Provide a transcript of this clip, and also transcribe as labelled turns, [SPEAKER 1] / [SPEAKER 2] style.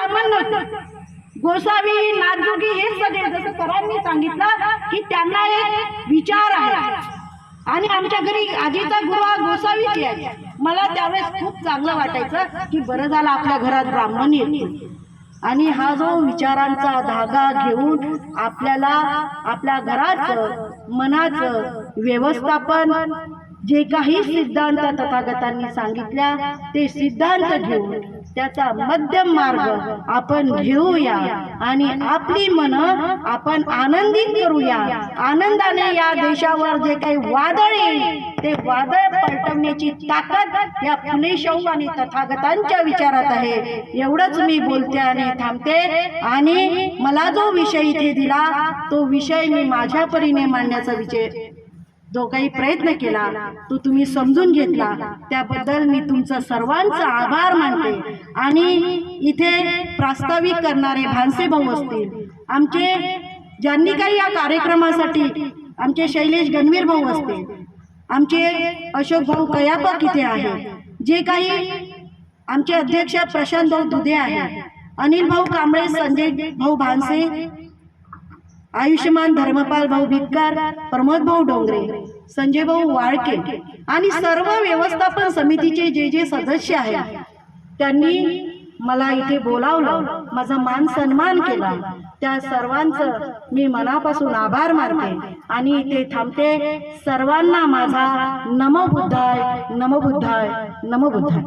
[SPEAKER 1] ब्राह्मण नव्हते, गोसावी नाथजोगी हे सगळे, जसं सरांनी सांगितलं की त्यांना एक विचार आहे. आणि आमच्या घरी आजीचा गुरु हा गोसावीच आहे. मला त्यावेळेस खूप चांगलं वाटायचं की बरं झालं आपल्या घरात ब्राह्मण येते. आणि हा जो विचारांचा धागा घेऊन आपल्याला आपल्या घराचं मनाचं व्यवस्थापन, जे काही सिद्धांत तथागतांनी सांगितल्या ते सिद्धांत घेऊन त्याचा मध्यम मार्ग आपण घेऊया आणि आपली मन आपण आनंदित करूया. आनंदाने या देशावर जे काही वादळ येईल ते वादळ पलटवण्याची ताकद या फुले शाहू आणि तथागतांच्या विचारात आहे. एवढंच मी बोलते आणि थांबते. आणि मला जो विषय इथे दिला तो विषय मी माझ्या परीने मांडण्याचा जो काही प्रयत्न केला तो तुम्ही समजून घेतला, त्याबद्दल मी तुमचा सर्वांचा आभार मानते. आणि इथे प्रास्ताविक करणारे भानसे भाऊ असतील, आमचे ज्यांनी काही या कार्यक्रमासाठी, आमचे शैलेश गणवीर भाऊ असतील, आमचे अशोक भाऊ कयापक इथे आहे, जे काही आमचे अध्यक्ष प्रशांत भाऊ दुधे आहे, अनिल भाऊ कांबळे, संजय भाऊ भानसे, आयुष्यमान धर्मपाल भाऊ भिक्कार, प्रमोद भाऊ डोंगरे, संजय भाऊ वाळके आणि सर्व व्यवस्थापन समितीचे जे जे सदस्य आहेत त्यांनी मला इथे बोलावलं, माझा मान सन्मान केला. त्या सर्वांचं मी मनापासून आभार मानते आणि इथे थांबते. सर्वांना माझा नमो बुद्धाय, नमो बुद्धाय, नमो बुद्धाय.